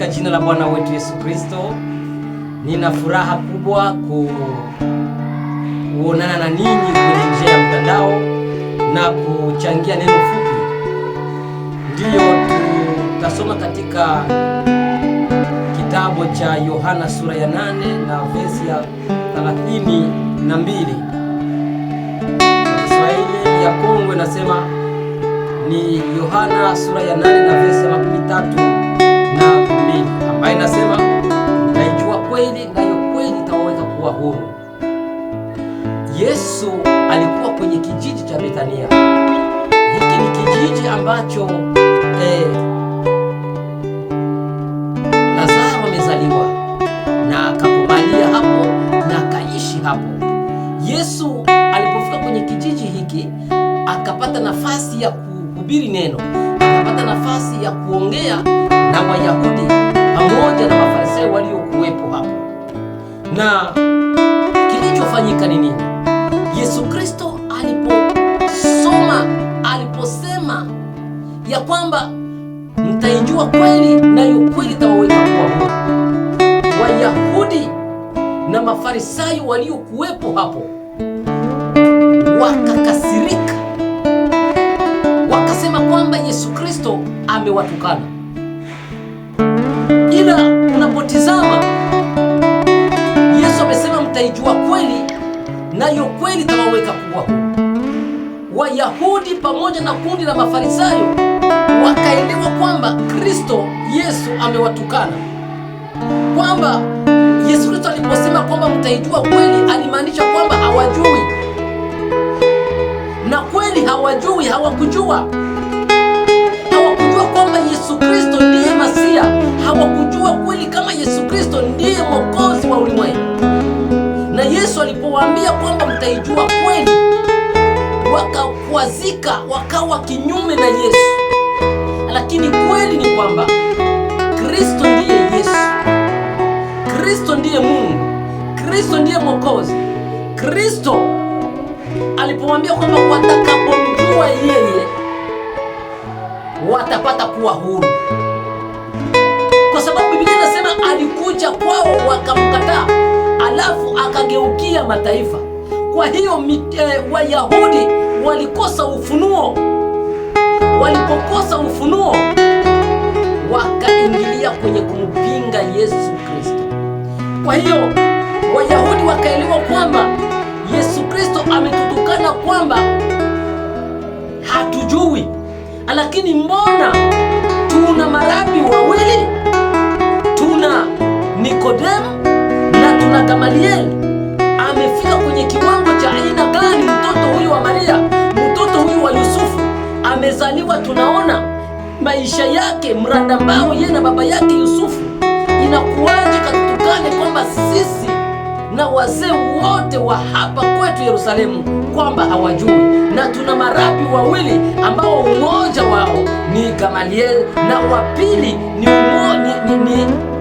katika jina la Bwana wetu Yesu Kristo. Nina furaha kubwa kuonana na ninyi kwenye njia ya mtandao na kuchangia neno fupi. Ndiyo tutasoma katika kitabu cha Yohana sura ya 8 na verse ya 32. Kiswahili ya Kongo inasema ni Yohana sura ya 8 na verse ya 32, ambayo inasema mtaijua kweli nayo kweli itawaweka kuwa huru. Yesu alikuwa kwenye kijiji cha Bethania. Hiki ni kijiji ambacho Lazaro amezaliwa na akakubalia hapo na akaishi hapo. Yesu alipofika kwenye kijiji hiki akapata nafasi ya kuhubiri neno, akapata nafasi ya kuongea na Wayahudi pamoja na Mafarisayo waliokuwepo hapo. Na kilichofanyika ni nini? Yesu Kristo aliposema ya kwamba mtaijua kweli nayo kweli itawaweka kuwa huru, Wayahudi na Mafarisayo waliokuwepo hapo wakakasirika, wakasema kwamba Yesu Kristo amewatukana. Ila unapotizama Yesu amesema mtaijua kweli nayo kweli itawaweka kuwa huru. Wayahudi pamoja na kundi la Mafarisayo wakaelewa kwamba Kristo Yesu amewatukana, kwamba Yesu Kristo aliposema kwamba mtaijua kweli alimaanisha kwamba hawajui, na kweli hawajui. Hawakujua kwamba Yesu Kristo ndiye Masia. Hawakujua kweli kama Yesu Kristo ndiye Mwokozi wa ulimwengu. Na Yesu alipowaambia kwamba mtaijua kweli, wakakwazika, wakawa kinyume na Yesu. Lakini kweli ni kwamba Kristo ndiye Yesu, Kristo ndiye Mungu, Kristo ndiye Mwokozi. Kristo alipowaambia kwamba watakapomjua yeye watapata kuwa huru, kwa sababu Biblia inasema alikuja kwao wakamkataa, alafu akageukia mataifa. Kwa hiyo Wayahudi walikosa ufunuo. Walipokosa ufunuo, wakaingilia kwenye kumpinga Yesu Kristo. Kwa hiyo Wayahudi wakaelewa kwamba Yesu Kristo ametutukana, kwamba hatujui. Lakini mbona tuna marabi wawili, tuna Nikodemu na tuna Gamalieli. Amefika kwenye kiwango cha aina gani mtoto huyu wa Maria, mtoto huyu wa Yusufu? Amezaliwa, tunaona maisha yake mrandambao, yeye na baba yake Yusufu. Inakuwaje katutukane kwamba sisi na wazee wote wa hapa kwetu Yerusalemu kwamba hawajui? Na tuna marabi wawili ambao mmoja wao ni Gamalieli na wa pili ni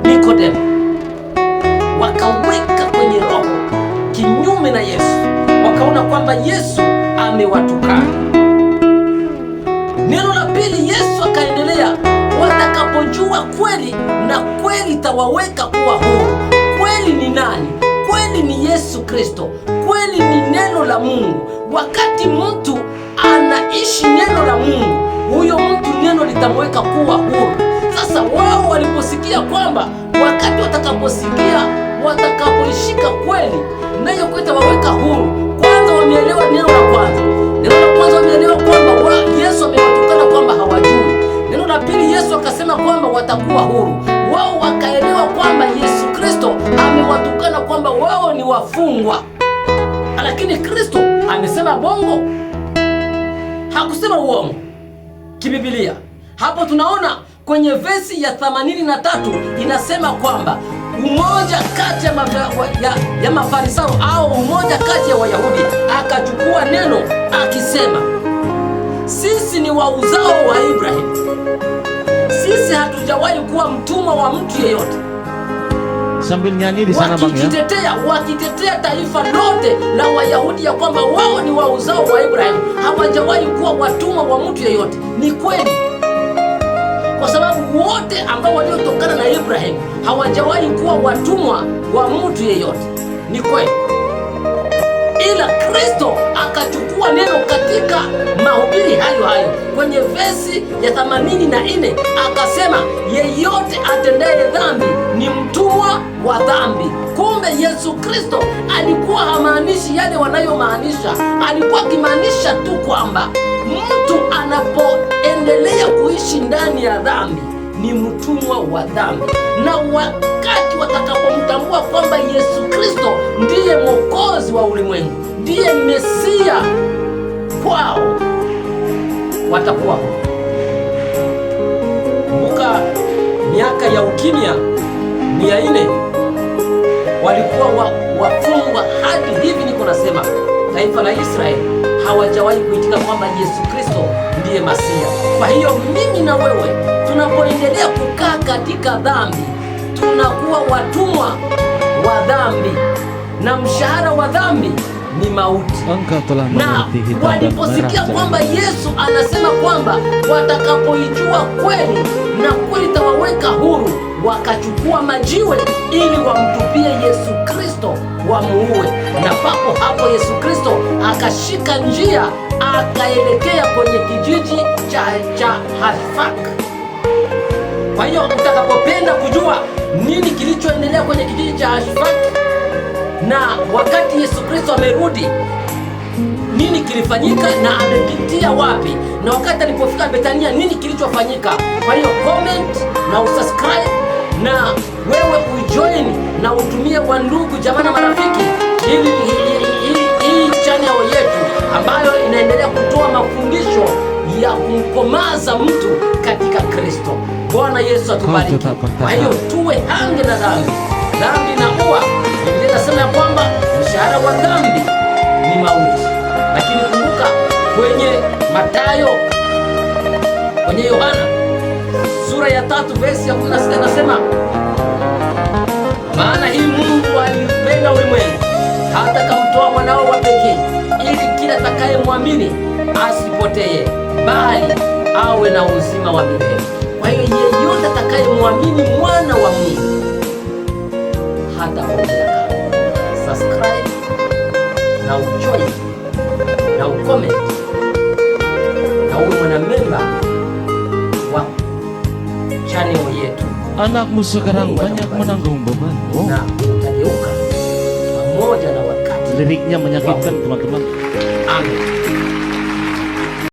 Nikodemu. Wakaweka kwenye roho kinyume na Yesu, wakaona kwamba Yesu amewatukana. Neno la pili, Yesu akaendelea, watakapojua kweli na kweli itawaweka kuwa huru. Kweli ni nani? Kweli ni Yesu Kristo. Kweli ni neno la Mungu. Wakati mtu anaishi neno la Mungu, huyo mtu neno litamweka kuwa huru. Sasa wao waliposikia kwamba wakati watakapoishika kweli nayo kweli itawaweka huru, kwanza wameelewa neno la kwanza. Neno la kwanza wameelewa kwamba Yesu amewatukana, kwamba hawajui. Neno la pili, Yesu akasema kwamba watakuwa huru. Wao wakaelewa kwamba Yesu Kristo amewatukana, kwamba wao ni wafungwa. Lakini Kristo amesema bongo, hakusema uongo kibiblia. Hapo tunaona kwenye verse ya 83 inasema kwamba umoja kati ya Mafarisayo au umoja kati ya Wayahudi akachukua neno akisema, sisi ni wa uzao wa Ibrahimu, sisi hatujawahi kuwa mtumwa wa mtu yeyote. Sambil nyanyi di sana bang ya. Wakitetea taifa lote la Wayahudi ya kwamba wao ni wa uzao wa Ibrahimu, hawajawahi kuwa watumwa wa mtu yeyote. Ni kweli. kwa sababu wote ambao waliotokana na Ibrahim hawajawahi kuwa watumwa wa mtu yeyote. Ni kweli, ila Kristo akachukua neno katika mahubiri hayo hayo kwenye vesi ya 84 akasema, yeyote atendaye dhambi ni mtumwa wa dhambi. Kumbe Yesu Kristo alikuwa hamaanishi yale wanayomaanisha. Alikuwa akimaanisha tu kwamba mtu anapoendelea kuishi ndani ya dhambi ni mtumwa wa dhambi, na wakati watakapomtambua kwamba Yesu Kristo ndiye Mwokozi wa ulimwengu, ndiye Mesia kwao, watakuwa. Kumbuka miaka ya ukimya 400 walikuwa wafungwa hadi hivi niko nasema, taifa la Israeli hawajawahi kuitika kwamba Yesu Kristo ndiye Masia. Kwa hiyo mimi na wewe tunapoendelea kukaa katika dhambi, tunakuwa watumwa wa dhambi, na mshahara wa dhambi ni mauti. Na waliposikia kwamba Yesu anasema kwamba watakapoijua kweli na kweli tawaweka huru, wakachukua majiwe ili wamtupie Yesu Kristo wamuue. Na papo hapo Yesu Kristo akashika njia akaelekea kwenye kijiji cha Hashfak. Kwa hiyo utakapopenda kujua nini kilichoendelea kwenye kijiji cha Hashfak na wakati Yesu Kristo amerudi, nini kilifanyika na amepitia wapi, na wakati alipofika Betania nini kilichofanyika. Kwa hiyo comment na usubscribe na wewe ujoin na utumie kwa ndugu jamaa na marafiki, ili hii channel yetu ambayo inaendelea kutoa mafundisho ya kumkomaza mtu katika Kristo. Bwana Yesu atubariki. Kwa hiyo tuwe hange na dhambi. Dhambi inaua. Biblia inasema ya kwamba mshahara wa dhambi ni mauti. Lakini kumbuka kwenye Mathayo, kwenye Yohana sura ya 3 verse ya 16 nasema, maana hii Mungu alipenda ulimwengu hata akamtoa mwanao wa pekee, ili kila atakayemwamini asipotee, bali awe na uzima wa milele. Kwa hiyo yeyote atakayemwamini mwana wa Mungu hatapotea. Subscribe na ujoin na ucomment na uwe mwanamemba wa channel yetu. Anak mo sekarang banyak menanggung beban. Na utageuka pamoja na wakati. Liriknya menyakitkan teman-teman. Amin.